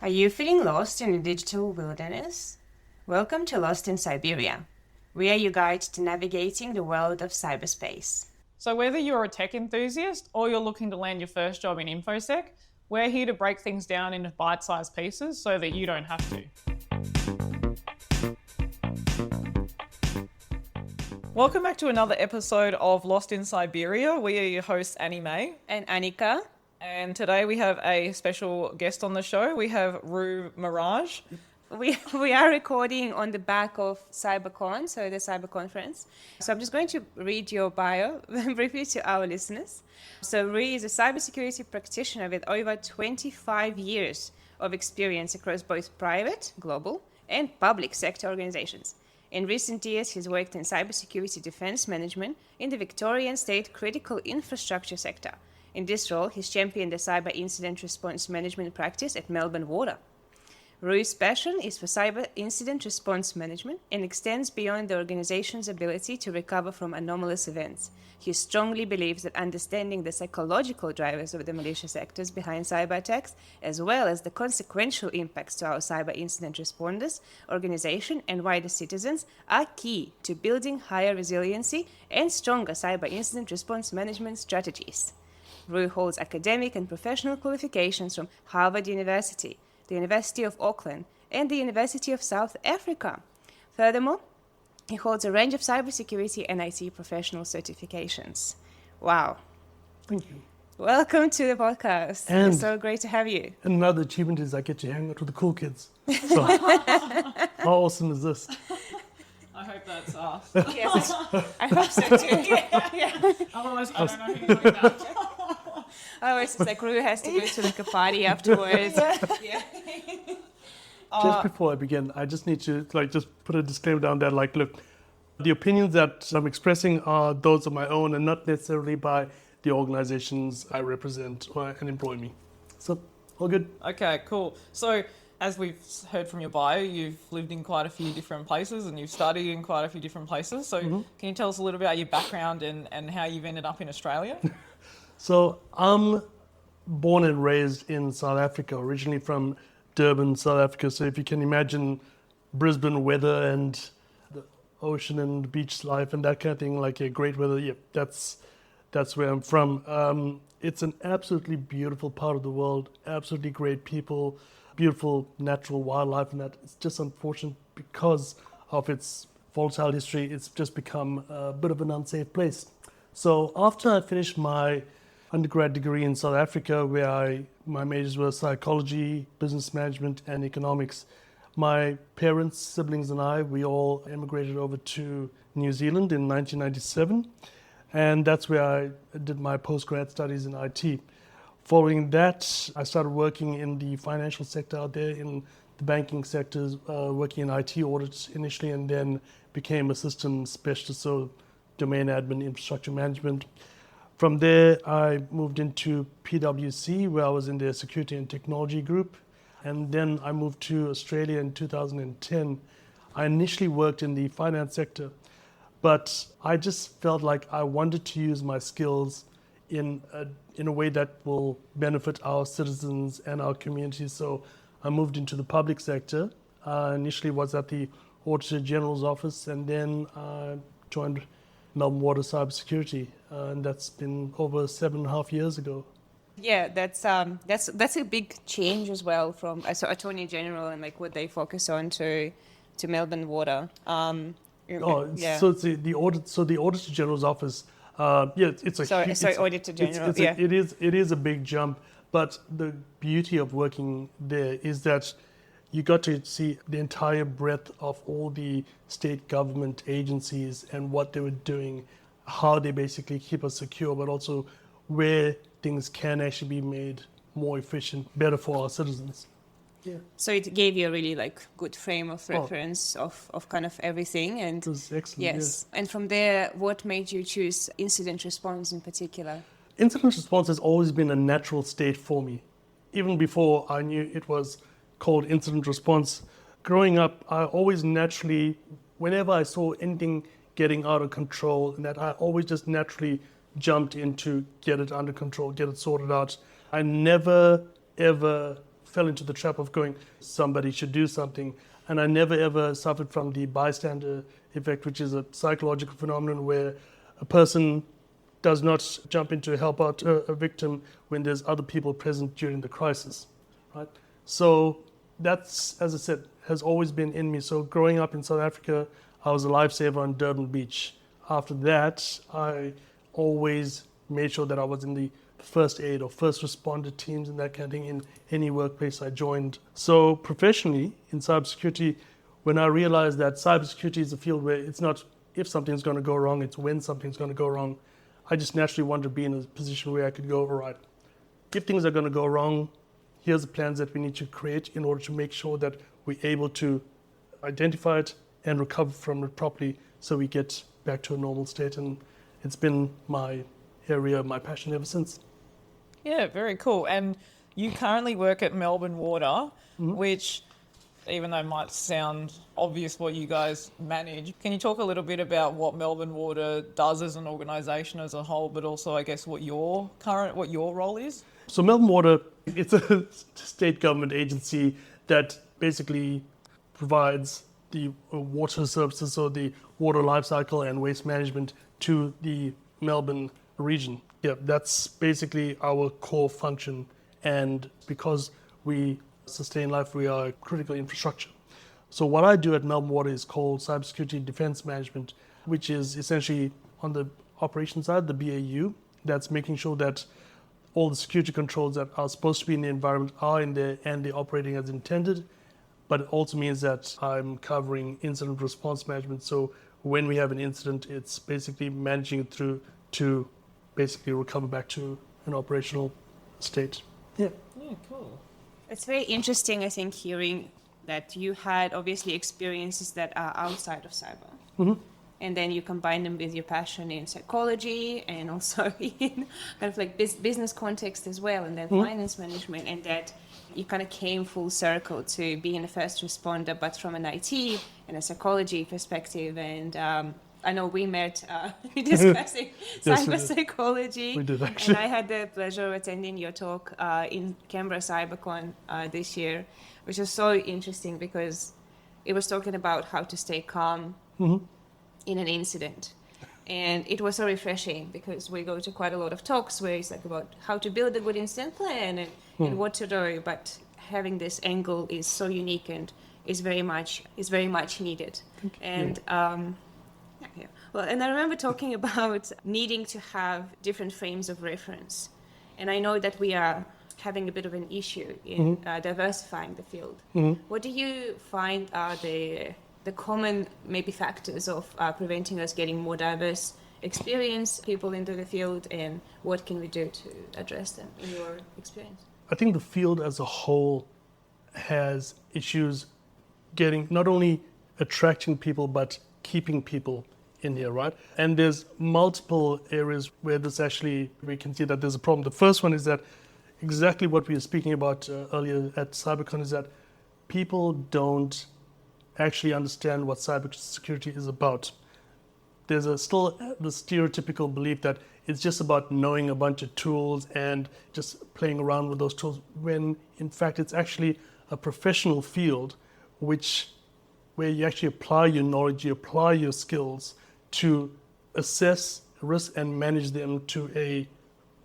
Are you feeling lost in a digital wilderness? Welcome to Lost in Cyberia. We are your guide to navigating the world of cyberspace. So whether you're a tech enthusiast or you're looking to land your first job in InfoSec, we're here to break things down into bite-sized pieces so that you don't have to. Welcome back to another episode of Lost in Cyberia. We are your hosts, Annie May. And Annika. And today we have a special guest on the show. We have Rue Maharaj. We are recording on the back of CyberCon, so the Cyber Conference. So I'm just going to read your bio briefly to our listeners. So Rue is a cybersecurity practitioner with over 25 years of experience across both private, global, and public sector organizations. In recent years, he's worked in cybersecurity defense management in the Victorian state critical infrastructure sector. In this role, he's championed the cyber incident response management practice at Melbourne Water. Rue's passion is for cyber incident response management and extends beyond the organization's ability to recover from anomalous events. He strongly believes that understanding the psychological drivers of the malicious actors behind cyber attacks, as well as the consequential impacts to our cyber incident responders, organization, and wider citizens, are key to building higher resiliency and stronger cyber incident response management strategies. Rue holds academic and professional qualifications from Harvard University, the University of Auckland, and the University of South Africa. Furthermore, he holds a range of cybersecurity and IT professional certifications. Wow. Thank you. Welcome to the podcast. And it's so great to have you. another achievement is I get to hang out with the cool kids. So, how awesome is this? I hope that's us. Yes, I hope so too. Yeah. Otherwise, I don't know who you're talking about. Otherwise, it's like Rue has to go to like a party afterwards. Yeah. Just before I begin, I just need to just put a disclaimer down there. Look, the opinions that I'm expressing are those of my own and not necessarily by the organizations I represent and employ me. So, all good. Okay, cool. So, as we've heard from your bio, you've lived in quite a few different places and you've studied in quite a few different places. So, can you tell us a little about your background and how you've ended up in Australia? So, I'm born and raised in South Africa, originally from Durban, South Africa. So if you can imagine Brisbane weather and the ocean and beach life and that kind of thing, great weather, that's where I'm from. It's an absolutely beautiful part of the world, absolutely great people, beautiful natural wildlife, and that it's just unfortunate because of its volatile history, it's just become a bit of an unsafe place. So after I finished my undergrad degree in South Africa, where my majors were psychology, business management, and economics. My parents, siblings, and I, we all emigrated over to New Zealand in 1997, and that's where I did my postgrad studies in IT. Following that, I started working in the financial sector out there, in the banking sectors, working in IT audits initially, and then became a systems specialist, so domain admin, infrastructure management. From there, I moved into PwC, where I was in their security and technology group. And then I moved to Australia in 2010. I initially worked in the finance sector, but I just felt like I wanted to use my skills in a way that will benefit our citizens and our communities. So I moved into the public sector. Initially was at the Auditor General's office, and then joined Melbourne Water Cybersecurity, and that's been over 7.5 years ago. Yeah, that's a big change as well from Attorney General and what they focus on to Melbourne Water. So it's the audit. So the Auditor General's office. It's a Auditor General. It is a big jump, but the beauty of working there is that you got to see the entire breadth of all the state government agencies and what they were doing, how they basically keep us secure, but also where things can actually be made more efficient, better for our citizens. Yeah. So it gave you a really good frame of reference of kind of everything. And it was excellent. Yes. And from there, what made you choose incident response in particular? Incident response has always been a natural state for me. Even before I knew it was called incident response. Growing up, I always naturally, whenever I saw anything getting out of control, and that I always just naturally jumped into get it under control, get it sorted out. I never, ever fell into the trap of going, somebody should do something. And I never ever suffered from the bystander effect, which is a psychological phenomenon where a person does not jump in to help out a victim when there's other people present during the crisis, right? So that's, as I said, has always been in me. So growing up in South Africa, I was a lifesaver on Durban Beach. After that, I always made sure that I was in the first aid or first responder teams and that kind of thing in any workplace I joined. So professionally in cybersecurity, when I realized that cybersecurity is a field where it's not if something's going to go wrong, it's when something's going to go wrong, I just naturally wanted to be in a position where I could go, all right, if things are going to go wrong, here's the plans that we need to create in order to make sure that we're able to identify it and recover from it properly so we get back to a normal state. And it's been my area, my passion ever since. Yeah, very cool. And you currently work at Melbourne Water, which, even though it might sound obvious what you guys manage, can you talk a little bit about what Melbourne Water does as an organisation as a whole, but also, I guess, what your role is? So Melbourne Water, it's a state government agency that basically provides the water services, so the water life cycle and waste management to the Melbourne region. Yeah, that's basically our core function. And because we sustain life, we are critical infrastructure. So what I do at Melbourne Water is called Cybersecurity Defense Management, which is essentially on the operation side, the BAU, that's making sure that all the security controls that are supposed to be in the environment are in there and they're operating as intended. But it also means that I'm covering incident response management. So when we have an incident, it's basically managing it through to basically recover back to an operational state. Yeah. Yeah, cool. It's very interesting, I think, hearing that you had obviously experiences that are outside of cyber. Mm-hmm. And then you combine them with your passion in psychology and also in kind of like business context as well, and then finance management, and that you kind of came full circle to being a first responder, but from an IT and a psychology perspective. And I know we met discussing Yes, cyber psychology. We did, actually. And I had the pleasure of attending your talk in Canberra CyberCon this year, which was so interesting because it was talking about how to stay calm in an incident. And it was so refreshing because we go to quite a lot of talks where it's like about how to build a good incident plan and what to do, but having this angle is so unique and is very much needed. And yeah. Well, and I remember talking about needing to have different frames of reference. And I know that we are having a bit of an issue in diversifying the field. What do you find are the common maybe factors of preventing us getting more diverse experienced people into the field, and what can we do to address them in your experience? I think the field as a whole has issues getting not only attracting people but keeping people in here, right? And there's multiple areas where we can see that there's a problem. The first one is that exactly what we were speaking about earlier at CyberCon is that people don't actually understand what cybersecurity is about. There's still the stereotypical belief that it's just about knowing a bunch of tools and just playing around with those tools, when in fact it's actually a professional field where you actually apply your knowledge, you apply your skills to assess risk and manage them to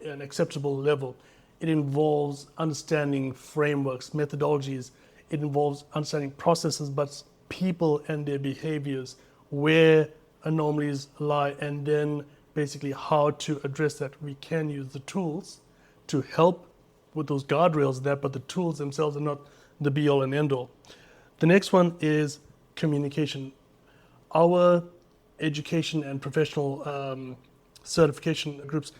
an acceptable level. It involves understanding frameworks, methodologies. It involves understanding processes, but people and their behaviors, where anomalies lie, and then basically how to address that. We can use the tools to help with those guardrails there, but the tools themselves are not the be-all and end-all. The next one is communication. Our education and professional certification groups,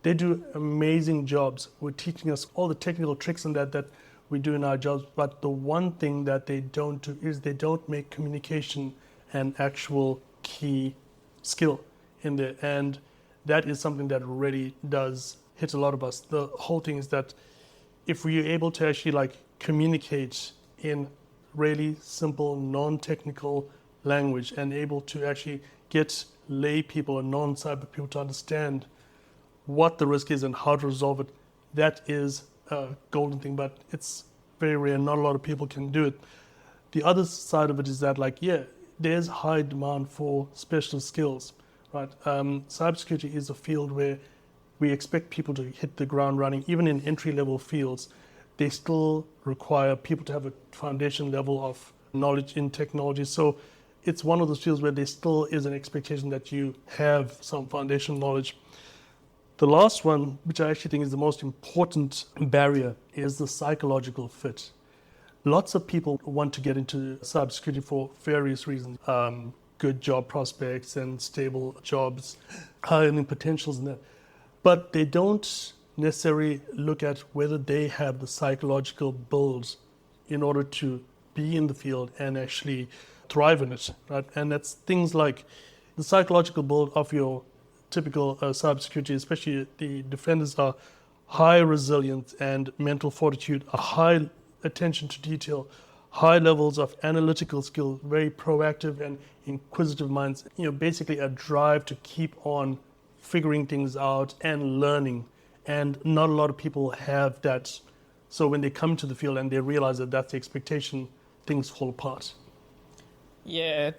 they do amazing jobs with teaching us all the technical tricks and that we do in our jobs, but the one thing that they don't do is they don't make communication an actual key skill in there. And that is something that really does hit a lot of us. The whole thing is that if we're able to actually communicate in really simple, non-technical language and able to actually get lay people and non-cyber people to understand what the risk is and how to resolve it, that is a golden thing. But it's very rare. Not a lot of people can do it. The other side of it is that, like, yeah, there's high demand for specialist skills, right? Cybersecurity is a field where we expect people to hit the ground running. Even in entry-level fields, they still require people to have a foundation level of knowledge in technology. So it's one of those fields where there still is an expectation that you have some foundational knowledge. The last one, which I actually think is the most important barrier, is the psychological fit. Lots of people want to get into cybersecurity for various reasons. Good job prospects and stable jobs, high earning potentials and that. But they don't necessarily look at whether they have the psychological build in order to be in the field and actually thrive in it, right? And that's things like the psychological build of your typical cybersecurity, especially the defenders, are high resilience and mental fortitude, a high attention to detail, high levels of analytical skill, very proactive and inquisitive minds, basically a drive to keep on figuring things out and learning. And not a lot of people have that. So when they come to the field and they realize that that's the expectation, things fall apart. Yeah,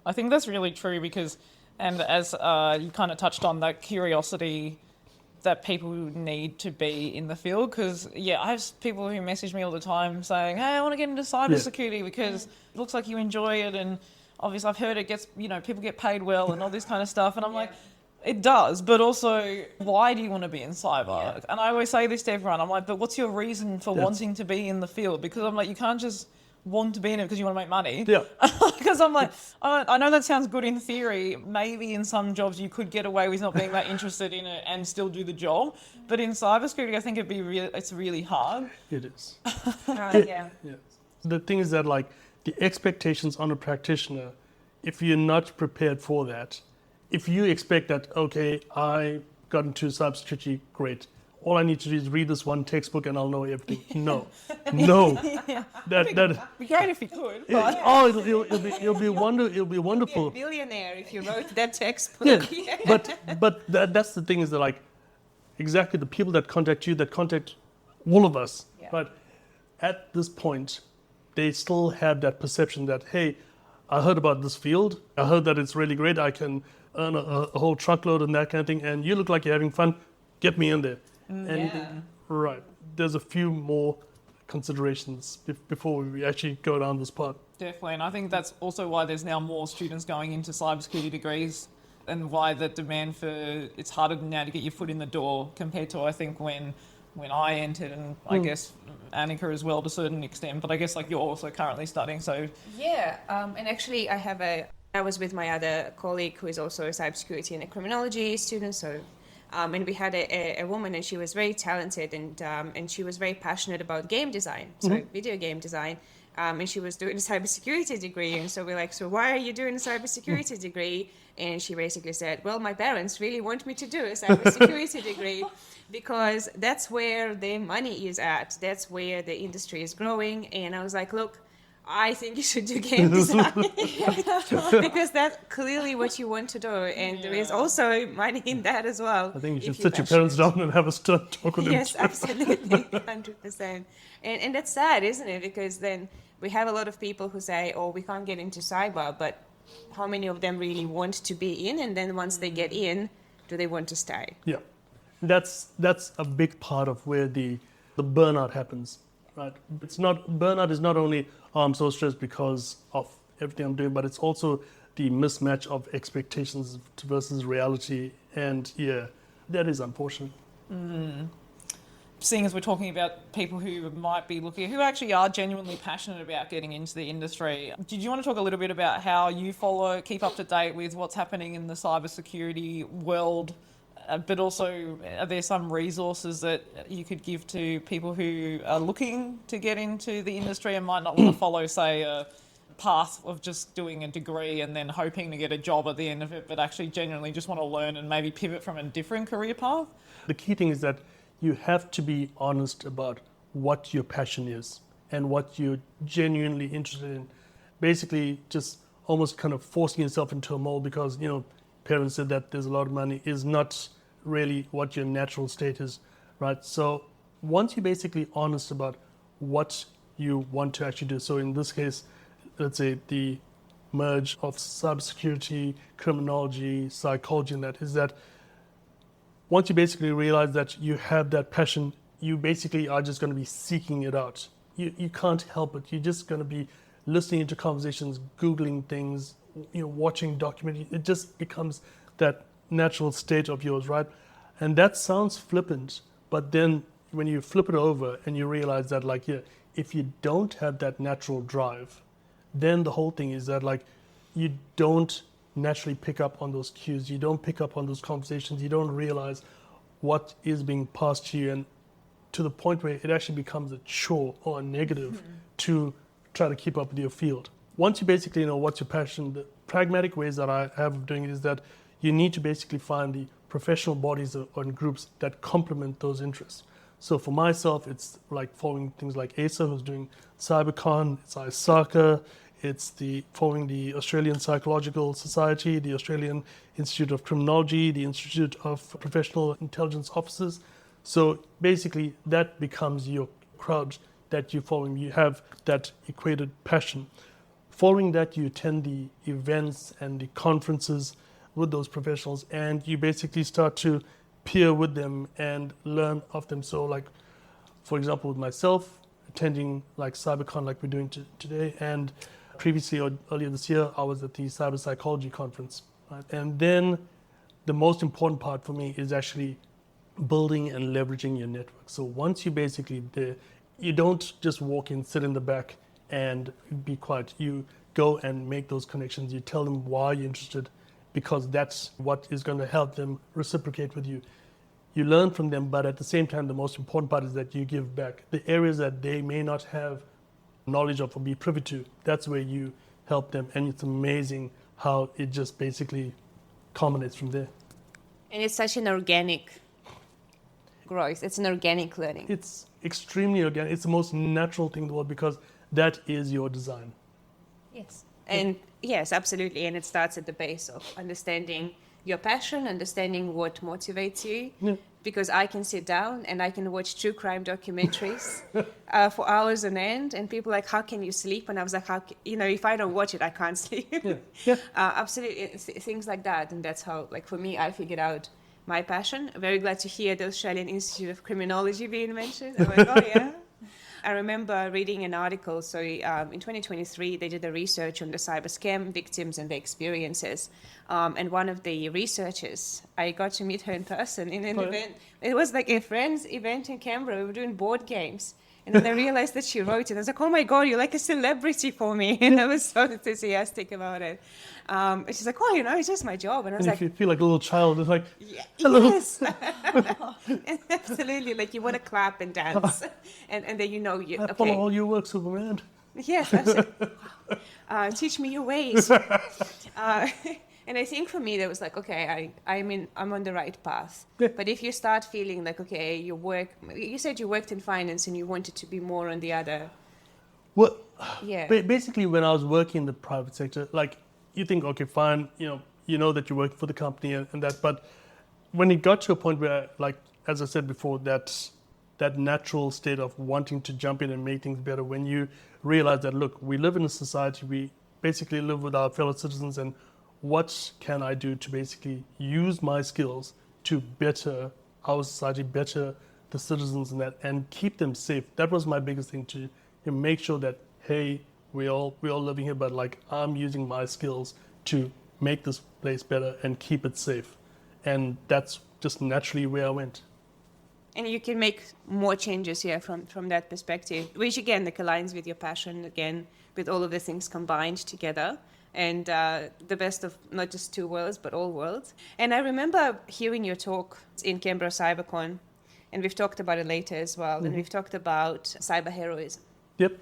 I think that's really true because, and as you kind of touched on, that curiosity that people need to be in the field. Because, yeah, I have people who message me all the time saying, hey, I want to get into cybersecurity because it looks like you enjoy it. And obviously I've heard it gets, people get paid well and all this kind of stuff. And I'm like, it does, but also, why do you want to be in cyber? Yeah. And I always say this to everyone. I'm like, but what's your reason for wanting to be in the field? Because I'm like, you can't just want to be in it because you want to make money. Yeah. Because I'm like, I know that sounds good in theory. Maybe in some jobs you could get away with not being that interested in it and still do the job. But in cybersecurity, I think it's really hard. It is. Yeah. The thing is that, like, the expectations on a practitioner, if you're not prepared for that, if you expect that, okay, I got into cybersecurity, great. All I need to do is read this one textbook and I'll know everything. No. That'd be great if you could. But... it'll be wonderful. You'd be a billionaire if you wrote that textbook. Yeah. But that's the thing is that, like, exactly the people that contact you, that contact all of us, but at this point, they still have that perception that, hey, I heard about this field. I heard that it's really great. I can earn a whole truckload and that kind of thing. And you look like you're having fun. Get me in there. Right. There's a few more considerations before we actually go down this path. Definitely. And I think that's also why there's now more students going into cybersecurity degrees and why the demand it's harder now to get your foot in the door compared to, I think, when I entered, and I guess Annika as well to a certain extent, but I guess like you're also currently studying, so... Yeah, and actually I was with my other colleague who is also a cybersecurity and a criminology student, so... and we had a woman, and she was very talented, and she was very passionate about game design, so video game design, and she was doing a cybersecurity degree, and so we're like, so why are you doing a cybersecurity degree? And she basically said, well, my parents really want me to do a cybersecurity degree because that's where the money is at, that's where the industry is growing. And I was like, look, I think you should do game design because that's clearly what you want to do, and there is also money in that as well. I think you should sit your parents down and have a stern talk with them. Yes, absolutely, 100%. And that's sad, isn't it? Because then we have a lot of people who say, oh, we can't get into cyber, but how many of them really want to be in? And then once they get in, do they want to stay? Yeah, that's a big part of where the burnout happens. Right. Burnout is not only I'm so stressed because of everything I'm doing, but it's also the mismatch of expectations versus reality, and that is unfortunate. Seeing as we're talking about people who might be looking, who actually are genuinely passionate about getting into the industry, did you want to talk a little bit about how you keep up to date with what's happening in the cybersecurity world? But also, are there some resources that you could give to people who are looking to get into the industry and might not want to follow, say, a path of just doing a degree and then hoping to get a job at the end of it, but actually genuinely just want to learn and maybe pivot from a different career path? The key thing is that you have to be honest about what your passion is and what you're genuinely interested in. Basically, just almost kind of forcing yourself into a mold because, parents said that there's a lot of money is not really what your natural state is, right? So once you're basically honest about what you want to actually do. So in this case, let's say the merge of cybersecurity, criminology, psychology, and that is that once you basically realize that you have that passion, you basically are just going to be seeking it out. You can't help it. You're just going to be listening into conversations, Googling things, watching documentaries. It just becomes that natural state of yours, right? And that sounds flippant, but then when you flip it over and you realize that, like, yeah, if you don't have that natural drive, then the whole thing is that, like, you don't naturally pick up on those cues. You don't pick up on those conversations. You don't realize what is being passed to you, and to the point where it actually becomes a chore or a negative to try to keep up with your field. Once you basically know what's your passion, the pragmatic ways that I have of doing it is that you need to basically find the professional bodies or groups that complement those interests. So for myself, it's like following things like ASA, who's doing CyberCon, it's ISACA, it's following the Australian Psychological Society, the Australian Institute of Criminology, the Institute of Professional Intelligence Officers. So basically, that becomes your crowd that you're following. You have that equated passion. Following that, you attend the events and the conferences with those professionals, and you basically start to peer with them and learn of them. So, like, for example, with myself, attending like CyberCon like we're doing today, and previously or earlier this year, I was at the Cyber Psychology conference. Right? And then the most important part for me is actually building and leveraging your network. So once you basically there, you don't just walk in, sit in the back and be quiet. You go and make those connections. You tell them why you're interested, because that's what is going to help them reciprocate with you. You learn from them, but at the same time, the most important part is that you give back. The areas that they may not have knowledge of or be privy to, that's where you help them. And it's amazing how it just basically culminates from there. And it's such an organic growth. It's an organic learning. It's extremely organic. It's the most natural thing in the world because that is your design. Yes. And yes, absolutely. And it starts at the base of understanding your passion, understanding what motivates you. Yeah. Because I can sit down and I can watch true crime documentaries for hours on end, and people are like, how can you sleep? And I was like, if I don't watch it, I can't sleep. Yeah. Yeah. Absolutely, things like that. And that's how, like, for me, I figured out my passion. Very glad to hear the Australian Institute of Criminology being mentioned. I'm like, oh yeah. I remember reading an article. So in 2023, they did a research on the cyber scam victims and their experiences. And one of the researchers, I got to meet her in person in an event. It was like a friend's event in Canberra. We were doing board games. And then I realized that she wrote it. I was like, oh my God, you're like a celebrity for me. And I was so enthusiastic about it. And she's like, oh, it's just my job. And I was like, you feel like a little child. It's like, hello. Yes. Absolutely. Like you want to clap and dance. And then you I follow all your work, Superman. Yes, absolutely. Teach me your ways. And I think for me, that was like, okay, I'm on the right path. Yeah. But if you start feeling like, okay, you said you worked in finance and you wanted to be more on the other. Well, yeah. Basically, when I was working in the private sector, like, you think, okay, fine, you know that you're working for the company and that, but when it got to a point where, like, as I said before, that natural state of wanting to jump in and make things better, when you realize that, look, we live in a society, we basically live with our fellow citizens, and what can I do to basically use my skills to better our society, better the citizens and that, and keep them safe. That was my biggest thing, to make sure that, hey, we're all living here, but like I'm using my skills to make this place better and keep it safe. And that's just naturally where I went. And you can make more changes here from that perspective, which again, like, aligns with your passion, again, with all of the things combined together. And the best of not just two worlds, but all worlds. And I remember hearing your talk in Canberra CyberCon, and we've talked about it later as well, and we've talked about cyber heroism. Yep.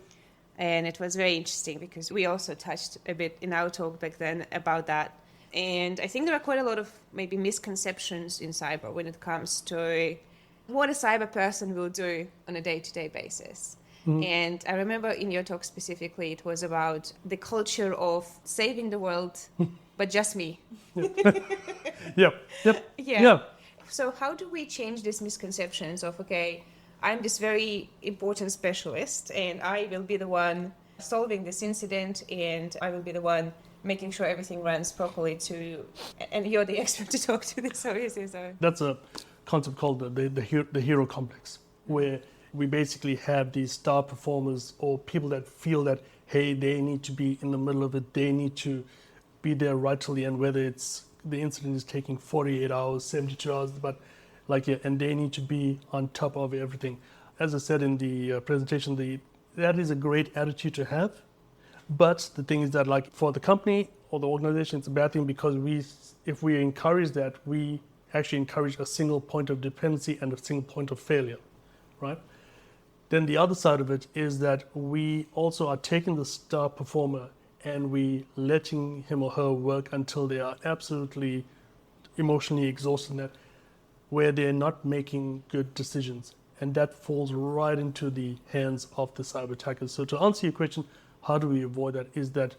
And it was very interesting because we also touched a bit in our talk back then about that. And I think there are quite a lot of maybe misconceptions in cyber when it comes to what a cyber person will do on a day-to-day basis. Mm-hmm. And I remember in your talk specifically, it was about the culture of saving the world, but just me. Yep. Yeah. So how do we change these misconceptions of, okay, I'm this very important specialist and I will be the one solving this incident and I will be the one making sure everything runs properly and you're the expert to talk to this, obviously. So That's a concept called the hero complex, where we basically have these star performers or people that feel that, hey, they need to be in the middle of it, they need to be there right till the end, whether it's the incident is taking 48 hours, 72 hours, but and they need to be on top of everything. As I said in the presentation, that is a great attitude to have, but the thing is that for the company or the organization, it's a bad thing because if we encourage that, we actually encourage a single point of dependency and a single point of failure, right? Then the other side of it is that we also are taking the star performer and we letting him or her work until they are absolutely emotionally exhausted, where they're not making good decisions. And that falls right into the hands of the cyber attackers. So to answer your question, how do we avoid that? Is that,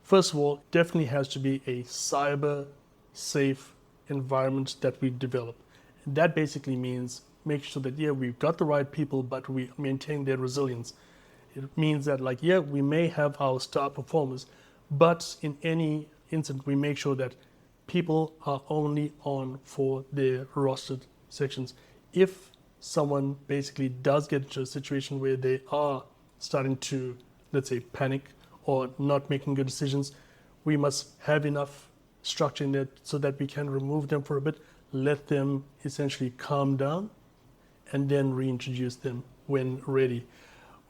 first of all, definitely has to be a cyber safe environment that we develop. And that basically means make sure that, we've got the right people, but we maintain their resilience. It means that we may have our star performers, but in any incident, we make sure that people are only on for their rostered sections. If someone basically does get into a situation where they are starting to, let's say, panic or not making good decisions, we must have enough structure in it so that we can remove them for a bit, let them essentially calm down, and then reintroduce them when ready.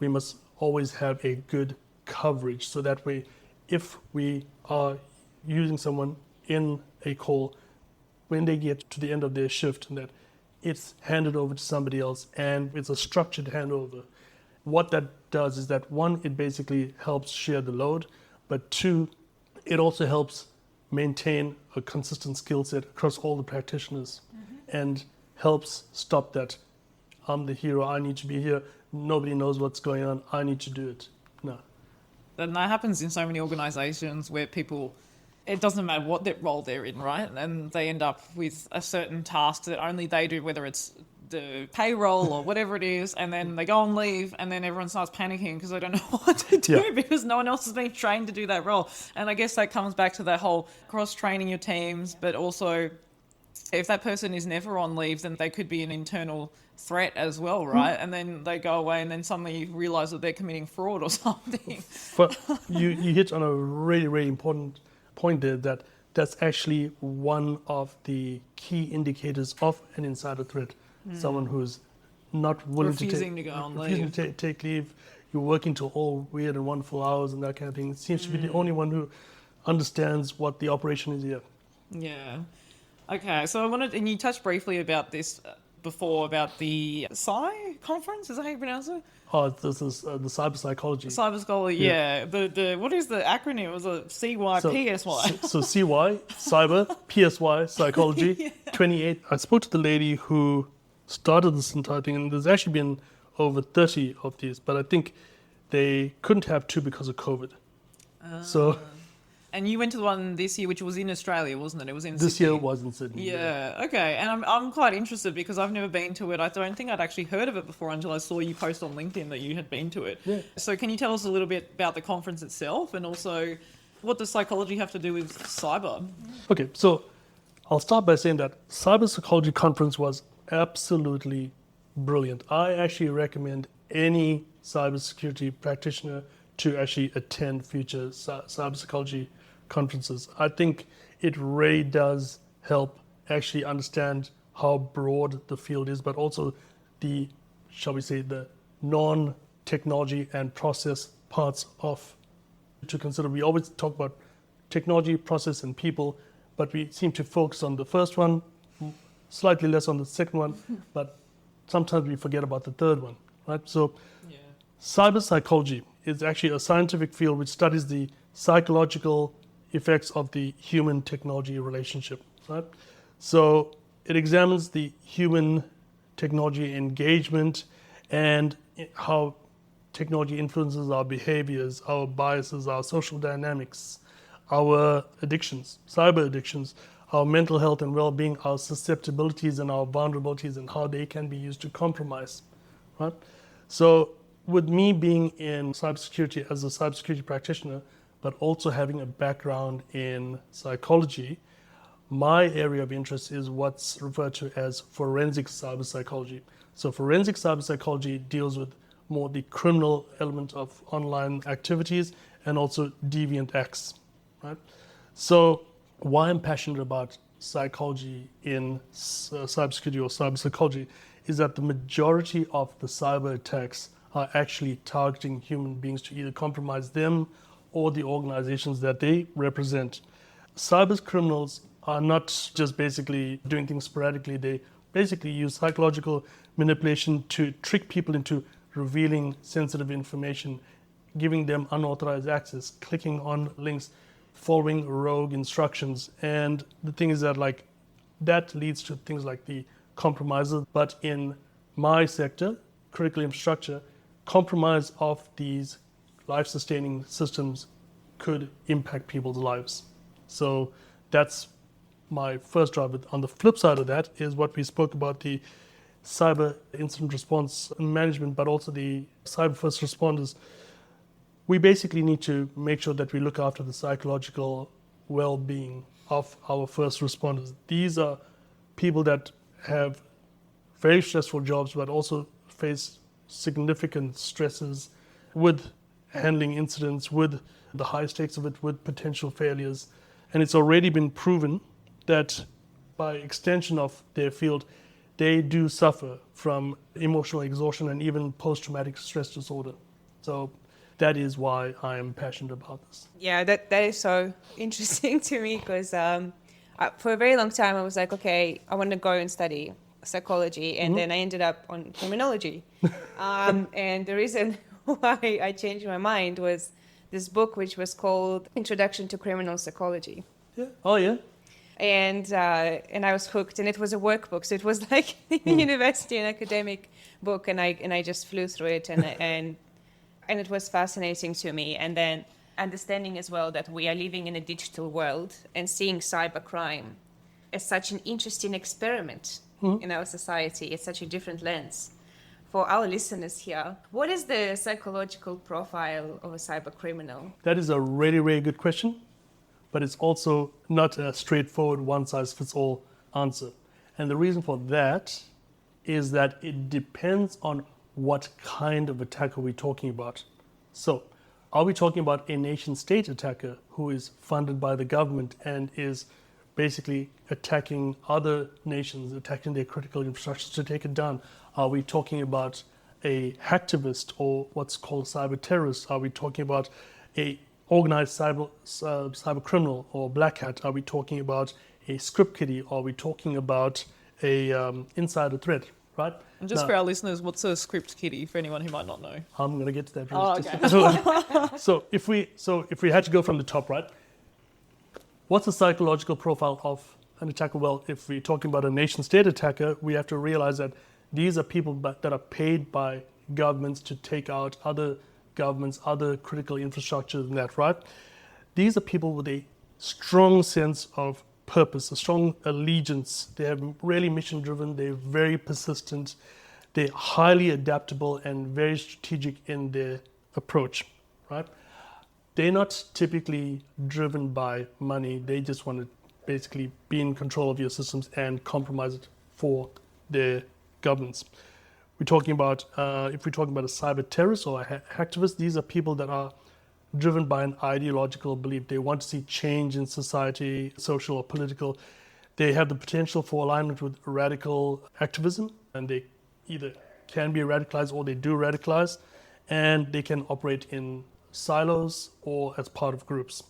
We must always have a good coverage so that way, if we are using someone in a call, when they get to the end of their shift, that it's handed over to somebody else and it's a structured handover. What that does is that, one, it basically helps share the load, but two, it also helps maintain a consistent skill set across all the practitioners and helps stop that. I'm the hero, I need to be here, nobody knows what's going on, I need to do it. No. And that happens in so many organizations where people, it doesn't matter what role they're in, right? And they end up with a certain task that only they do, whether it's the payroll or whatever it is, and then they go on leave and then everyone starts panicking because they don't know what to do because no one else has been trained to do that role. And I guess that comes back to that whole cross-training your teams, but also if that person is never on leave, then they could be an internal threat as well, right? And then they go away and then suddenly you realise that they're committing fraud or something. But you hit on a really, really important point there, that's actually one of the key indicators of an insider threat. Someone who's not willing refusing to go on leave. Take leave. You're working till all weird and wonderful hours and that kind of thing. It seems to be the only one who understands what the operation is here. Yeah. Okay, so I wanted, and you touched briefly about this before, about the conference, is that how you pronounce it? Oh, this is the cyber psychology. Cybersecurity, yeah. The what is the acronym? It was a CYPSY. So CY, cyber, PSY, psychology, 28. I spoke to the lady who started this entire thing, and there's actually been over 30 of these, but I think they couldn't have two because of COVID. And you went to the one this year, which was in Australia, wasn't it? It was in This Sydney. year was in Sydney. Yeah, okay. And I'm quite interested because I've never been to it. I don't think I'd actually heard of it before until I saw you post on LinkedIn that you had been to it. Yeah. So can you tell us a little bit about the conference itself and also what does psychology have to do with cyber? Okay, so I'll start by saying that Cybersecurity conference was absolutely brilliant. I actually recommend any cybersecurity practitioner to actually attend future cybersecurity conferences. I think it really does help actually understand how broad the field is, but also the, shall we say, the non-technology and process parts of to consider. We always talk about technology, process, and people, but we seem to focus on the first one, slightly less on the second one, but sometimes we forget about the third one, right? So cyber psychology is actually a scientific field which studies the psychological effects of the human-technology relationship, right? So it examines the human-technology engagement and how technology influences our behaviors, our biases, our social dynamics, our addictions, cyber addictions, our mental health and well-being, our susceptibilities and our vulnerabilities, and how they can be used to compromise, right? So with me being in cybersecurity as a cybersecurity practitioner, but also having a background in psychology, my area of interest is what's referred to as forensic cyber psychology. So forensic cyber psychology deals with more the criminal element of online activities and also deviant acts, right? So why I'm passionate about psychology in cybersecurity or cyber psychology is that the majority of the cyber attacks are actually targeting human beings to either compromise them or the organizations that they represent. Cyber criminals are not just basically doing things sporadically. They basically use psychological manipulation to trick people into revealing sensitive information, giving them unauthorized access, clicking on links, following rogue instructions. And the thing is that that leads to things like the compromises. But in my sector, critical infrastructure, compromise of these life-sustaining systems could impact people's lives. So that's my first drive. But on the flip side of that is what we spoke about, the cyber incident response management, but also the cyber first responders. We basically need to make sure that we look after the psychological well-being of our first responders. These are people that have very stressful jobs, but also face significant stresses with handling incidents, with the high stakes of it, with potential failures. And it's already been proven that by extension of their field, they do suffer from emotional exhaustion and even post-traumatic stress disorder. So that is why I am passionate about this. Yeah, that is so interesting to me because for a very long time I was like, okay, I want to go and study psychology, and then I ended up on criminology. And the reason why I changed my mind was this book which was called Introduction to Criminal Psychology. Yeah. Oh, yeah. And I was hooked, and it was a workbook, so it was like a university and academic book, and I just flew through it, and it was fascinating to me. And then understanding as well that we are living in a digital world and seeing cybercrime as such an interesting experiment in our society. It's such a different lens. For our listeners here, what is the psychological profile of a cyber criminal? That is a really, really good question, but it's also not a straightforward one-size-fits-all answer. And the reason for that is that it depends on what kind of attacker we're talking about. So, are we talking about a nation-state attacker who is funded by the government and is basically attacking other nations, attacking their critical infrastructure to take it down? Are we talking about a hacktivist or what's called cyber terrorist? Are we talking about a organized cyber criminal or black hat? Are we talking about a script kiddie? Are we talking about a insider threat? Right? And just for our listeners, what's a script kiddie for anyone who might not know? I'm going to get to that. Okay. So if we had to go from the top, right? What's the psychological profile of an attacker? Well, if we're talking about a nation-state attacker, we have to realize that these are people that are paid by governments to take out other governments, other critical infrastructures and that, right? These are people with a strong sense of purpose, a strong allegiance. They are really mission-driven. They're very persistent. They're highly adaptable and very strategic in their approach, right? They're not typically driven by money. They just want to basically be in control of your systems and compromise it for their governments. We're talking about, if we're talking about a cyber terrorist or a hacktivist, these are people that are driven by an ideological belief. They want to see change in society, social or political. They have the potential for alignment with radical activism, and they either can be radicalized or they do radicalize, and they can operate in silos or as part of groups.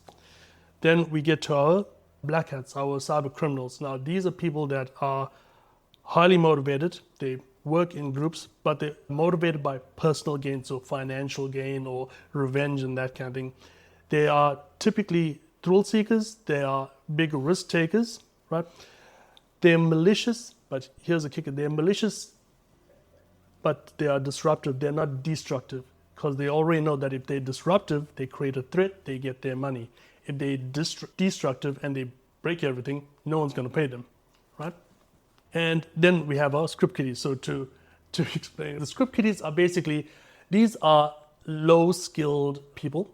Then we get to our black hats, our cyber criminals. Now, these are people that are highly motivated. They work in groups, but they're motivated by personal gain, so financial gain or revenge and that kind of thing. They are typically thrill seekers. They are big risk takers, right? They're malicious, but here's the kicker. They're malicious, but they are disruptive. They're not destructive, because they already know that if they're disruptive, they create a threat, they get their money. If they're destructive and they break everything, no one's going to pay them, right? And then we have our script kiddies. So to to explain. The script kiddies are basically, these are low-skilled people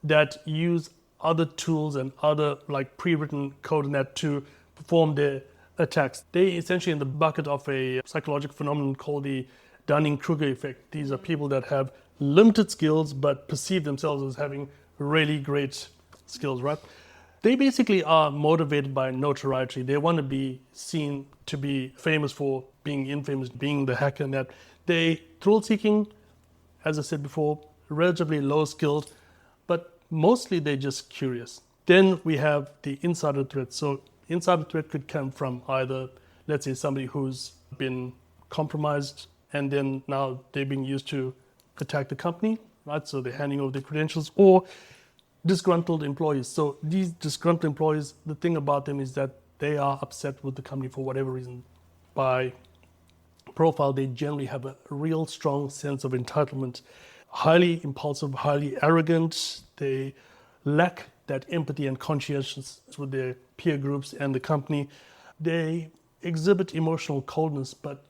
that use other tools and other like pre-written code in that to perform their attacks. They essentially in the bucket of a psychological phenomenon called the Dunning-Kruger effect. These are people that have limited skills but perceive themselves as having really great skills, right? They basically are motivated by notoriety. They want to be seen to be famous for being infamous, being the hacker, and that they thrill-seeking, as I said before, relatively low-skilled, but mostly they're just curious. Then we have the insider threat. So insider threat could come from either, let's say, somebody who's been compromised and then now they're being used to attack the company, right? So they're handing over their credentials, or disgruntled employees. So these disgruntled employees, the thing about them is that they are upset with the company for whatever reason. By profile, they generally have a real strong sense of entitlement, highly impulsive, highly arrogant. They lack that empathy and conscientiousness with their peer groups and the company. They exhibit emotional coldness, but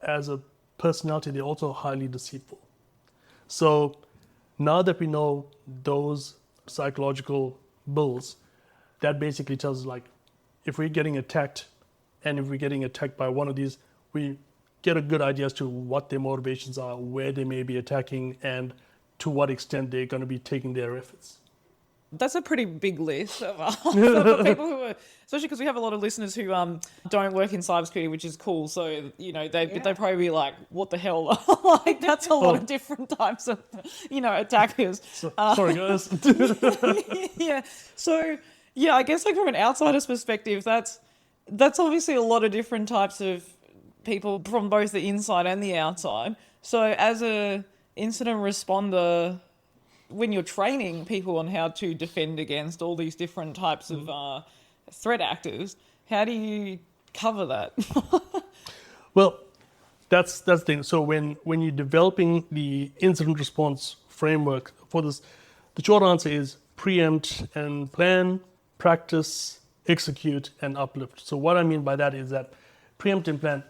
as a personality, they're also highly deceitful. So now that we know those psychological bills, that basically tells us, like, if we're getting attacked and if we're getting attacked by one of these, we get a good idea as to what their motivations are, where they may be attacking, and to what extent they're going to be taking their efforts. That's a pretty big list for people who are, especially because we have a lot of listeners who don't work in cybersecurity, which is cool. So, you know, they probably be like, what the hell? Like, that's a lot of different types of, you know, attackers. Sorry, guys. Yeah. So, yeah, I guess like from an outsider's perspective, that's obviously a lot of different types of people from both the inside and the outside. So as a incident responder, when you're training people on how to defend against all these different types of threat actors, how do you cover that? Well, that's the thing. So when you're developing the incident response framework for this, the short answer is preempt and plan, practice, execute, and uplift. So what I mean by that is that preempt and plan,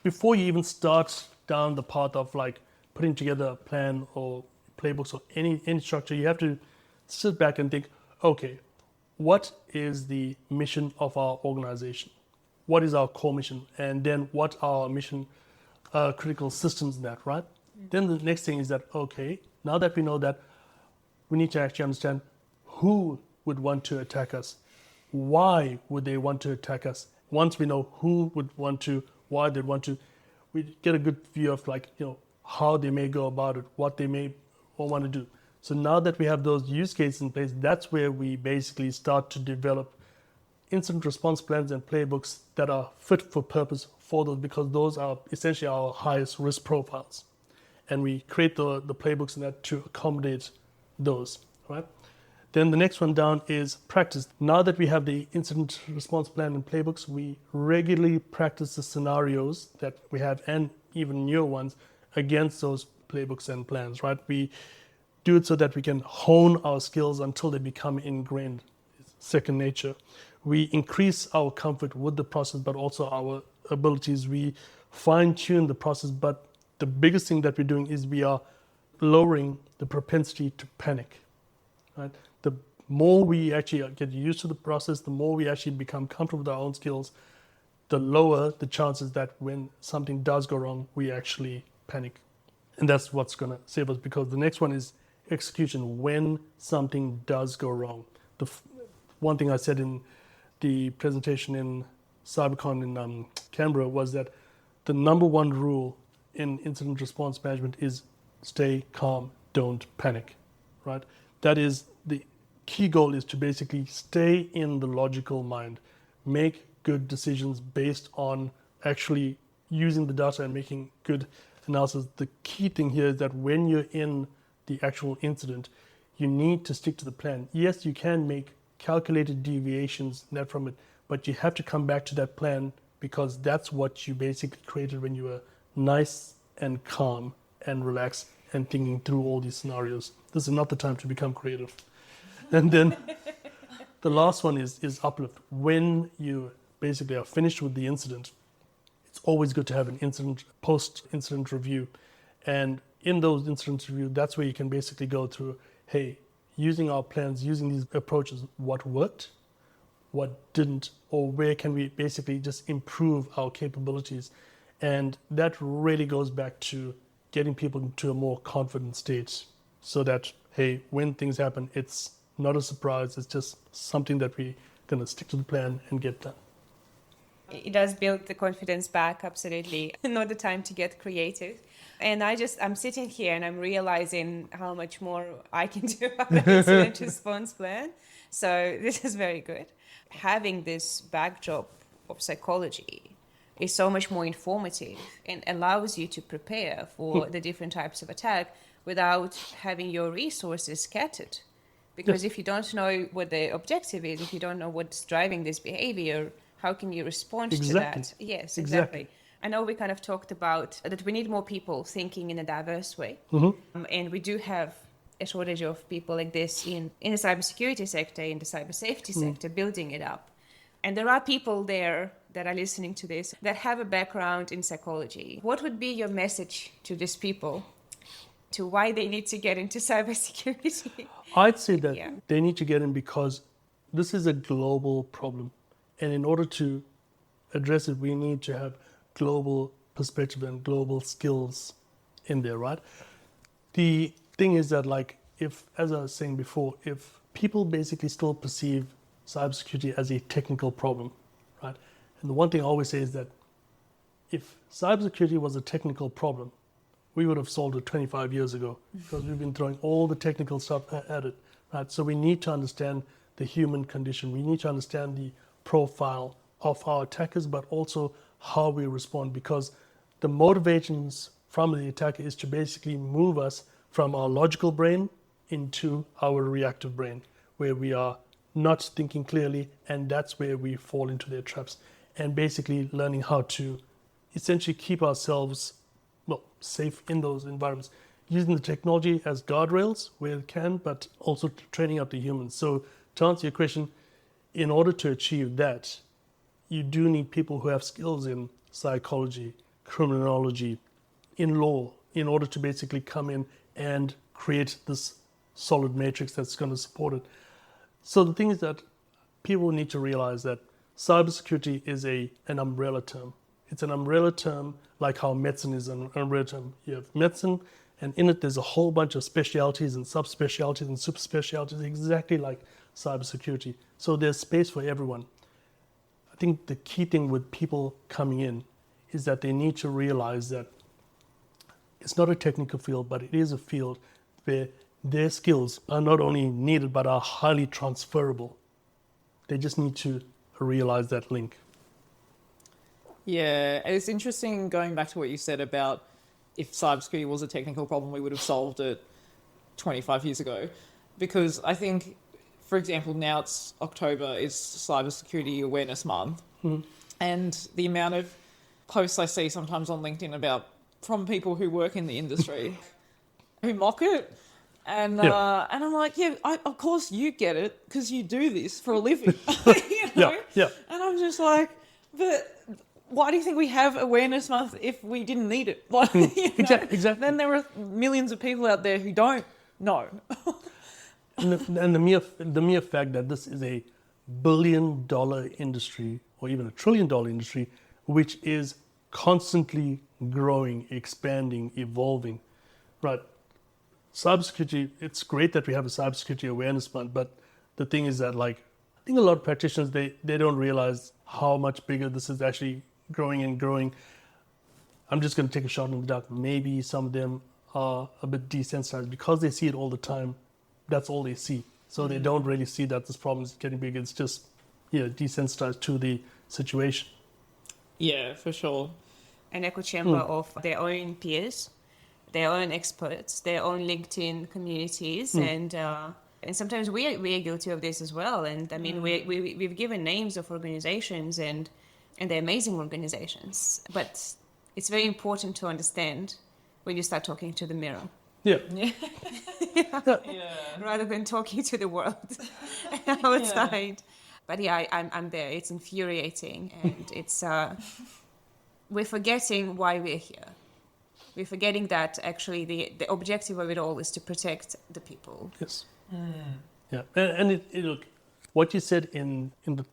before you even start down the path of like putting together a plan or playbooks or any structure, you have to sit back and think, okay, what is the mission of our organization? What is our core mission? And then what are our mission critical systems in that, right? Then the next thing is that, okay, now that we know that, we need to actually understand who would want to attack us. Why would they want to attack us? Once we know who would want to, why they'd want to, we get a good view of, like, you know, how they may go about it, what they may or want to do. So now that we have those use cases in place, that's where we basically start to develop incident response plans and playbooks that are fit for purpose for those, because those are essentially our highest risk profiles. And we create the playbooks in that to accommodate those, right? Then the next one down is practice. Now that we have the incident response plan and playbooks, we regularly practice the scenarios that we have, and even newer ones, against those playbooks and plans, right? We do it so that we can hone our skills until they become ingrained, second nature. We increase our comfort with the process, but also our abilities. We fine-tune the process, but the biggest thing that we're doing is we are lowering the propensity to panic, right? The more we actually get used to the process, the more we actually become comfortable with our own skills, the lower the chances that when something does go wrong, we actually panic. And that's what's going to save us, because the next one is execution when something does go wrong. The one thing I said in the presentation in CyberCon in Canberra was that the number one rule in incident response management is stay calm, don't panic, right? That is the key goal, is to basically stay in the logical mind, make good decisions based on actually using the data and making good analysis. The key thing here is that when you're in the actual incident, you need to stick to the plan. Yes, you can make calculated deviations from it, but you have to come back to that plan, because that's what you basically created when you were nice and calm and relaxed and thinking through all these scenarios. This is not the time to become creative. And then the last one is uplift. When you basically are finished with the incident, it's always good to have an post-incident review. And in those incident review, that's where you can basically go through, hey, using our plans, using these approaches, what worked, what didn't, or where can we basically just improve our capabilities. And that really goes back to getting people into a more confident state so that, hey, when things happen, it's not a surprise. It's just something that we're going to stick to the plan and get done. It does build the confidence back, absolutely. Not the time to get creative. And I'm sitting here and I'm realizing how much more I can do about an incident response plan. So this is very good. Having this backdrop of psychology is so much more informative and allows you to prepare for the different types of attack without having your resources scattered. Because if you don't know what the objective is, if you don't know what's driving this behavior, how can you respond to that? Yes, exactly. I know we kind of talked about that we need more people thinking in a diverse way. And we do have a shortage of people like this in the cybersecurity sector, in the cyber safety sector, building it up. And there are people there that are listening to this that have a background in psychology. What would be your message to these people to why they need to get into cybersecurity? I'd say that they need to get in because this is a global problem. And in order to address it, we need to have global perspective and global skills in there, right? The thing is that, like, if, as I was saying before, if people basically still perceive cybersecurity as a technical problem, right? And the one thing I always say is that if cybersecurity was a technical problem, we would have solved it 25 years ago because we've been throwing all the technical stuff at it, right? So we need to understand the human condition. We need to understand the profile of our attackers, but also how we respond, because the motivations from the attacker is to basically move us from our logical brain into our reactive brain, where we are not thinking clearly, and that's where we fall into their traps. And basically learning how to essentially keep ourselves safe in those environments, using the technology as guardrails where it can, but also training up the humans. So to answer your question, in order to achieve that, you do need people who have skills in psychology, criminology, in law, in order to basically come in and create this solid matrix that's going to support it. So the thing is that people need to realize that cybersecurity is an umbrella term. It's an umbrella term like how medicine is an umbrella term. You have medicine, and in it there's a whole bunch of specialities and subspecialties and super specialities, exactly like cybersecurity. So there's space for everyone. I think the key thing with people coming in is that they need to realize that it's not a technical field, but it is a field where their skills are not only needed, but are highly transferable. They just need to realize that link. Yeah, it's interesting going back to what you said about if cybersecurity was a technical problem, we would have solved it 25 years ago. Because I think, for example, now it's October, is Cybersecurity Awareness Month. And the amount of posts I see sometimes on LinkedIn from people who work in the industry who mock it. And I'm like, of course you get it because you do this for a living. you know? And I'm just like, but why do you think we have Awareness Month if we didn't need it? Like, Exactly. Then there are millions of people out there who don't know. and the mere fact that this is a billion-dollar industry, or even a trillion-dollar industry, which is constantly growing, expanding, evolving, right? Cybersecurity, it's great that we have a Cybersecurity Awareness Month, but the thing is that, like, I think a lot of practitioners, they don't realize how much bigger this is actually growing and growing. I'm just going to take a shot in the dark. Maybe some of them are a bit desensitized because they see it all the time. That's all they see. So they don't really see that this problem is getting bigger. It's just, desensitized to the situation. Yeah, for sure. An echo chamber of their own peers, their own experts, their own LinkedIn communities, and sometimes we are guilty of this as well. And I mean, we've given names of organizations, and they're amazing organizations. But it's very important to understand when you start talking to the mirror. Yeah. Rather than talking to the world outside. But I'm there. It's infuriating, and it's we're forgetting why we're here. We're forgetting that actually the objective of it all is to protect the people. Yes. Yeah. And look, what you said in the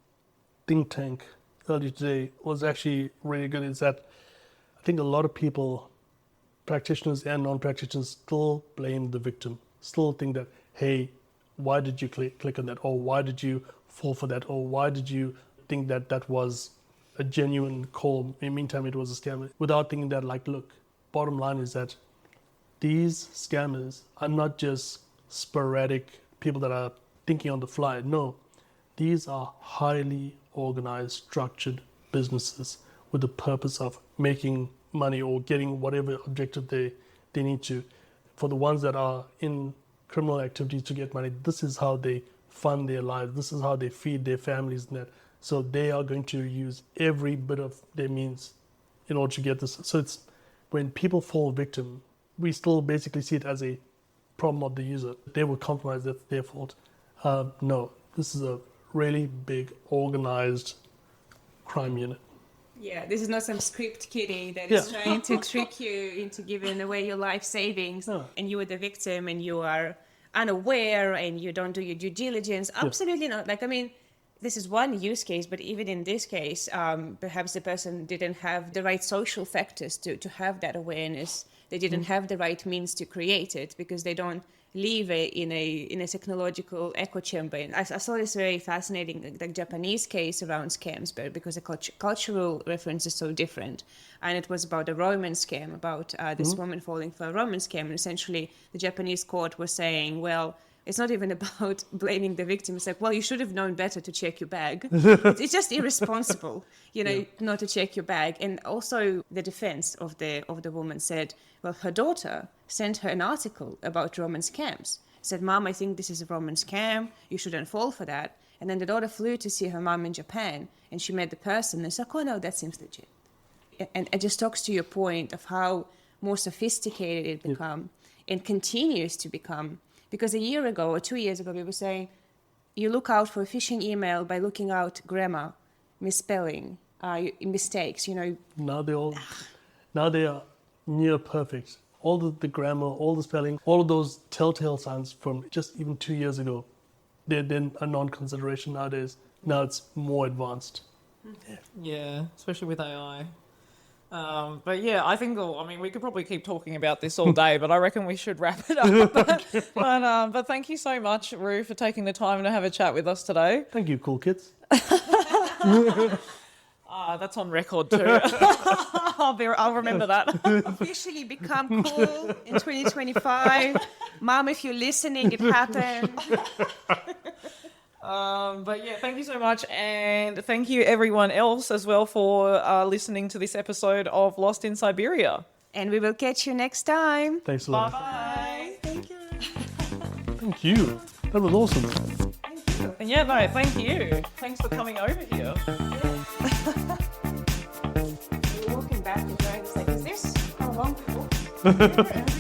think tank earlier today was actually really good. Is that I think a lot of people, practitioners and non-practitioners, still blame the victim. Still think that, hey, why did you click on that? Or why did you fall for that? Or why did you think that that was a genuine call? In the meantime, it was a scam. Without thinking that, like, look, bottom line is that these scammers are not just sporadic people that are thinking on the fly. No, these are highly organized, structured businesses with the purpose of making money or getting whatever objective they need to. For the ones that are in criminal activities to get money, this is how they fund their lives. This is how they feed their families. And that. So they are going to use every bit of their means in order to get this. So it's when people fall victim, we still basically see it as a problem of the user. They were compromised, that's their fault. No, this is a really big organized crime unit. Yeah, this is not some script kiddie that is trying to trick you into giving away your life savings, and you are the victim and you are unaware and you don't do your due diligence. Absolutely not. Like, I mean, this is one use case, but even in this case, perhaps the person didn't have the right social factors to have that awareness. They didn't have the right means to create it because they don't live in a technological echo chamber. And I saw this very fascinating, the Japanese case around scams, but because the cultural reference is so different. And it was about a romance scam, about this woman falling for a romance scam. And essentially, the Japanese court was saying, well, it's not even about blaming the victim. It's like, well, you should have known better to check your bag. It's just irresponsible, not to check your bag. And also the defense of the woman said, well, her daughter sent her an article about romance scams. Said, Mom, I think this is a romance scam. You shouldn't fall for that. And then the daughter flew to see her mom in Japan, and she met the person and said, oh, no, that seems legit. And it just talks to your point of how more sophisticated it become and continues to become. Because a year ago or 2 years ago, we were saying, you look out for a phishing email by looking out grammar, misspelling, mistakes, Now they are near perfect. All the grammar, all the spelling, all of those telltale signs from just even 2 years ago, they're then a non-consideration nowadays. Now it's more advanced. Yeah, especially with AI. But yeah, I think, we could probably keep talking about this all day, but I reckon we should wrap it up. But thank you so much, Rue, for taking the time to have a chat with us today. Thank you, cool kids. That's on record too. I'll remember that. Officially become cool in 2025. Mom, if you're listening, it happened. But yeah, thank you so much. And thank you everyone else as well for listening to this episode of Lost in Cyberia. And we will catch you next time. Thanks a lot. Bye. Thank you. Thank you. That was awesome. Thank you. And yeah, no, thank you. Thanks for coming over here. We're walking back and going, it's like, is this how long we walk?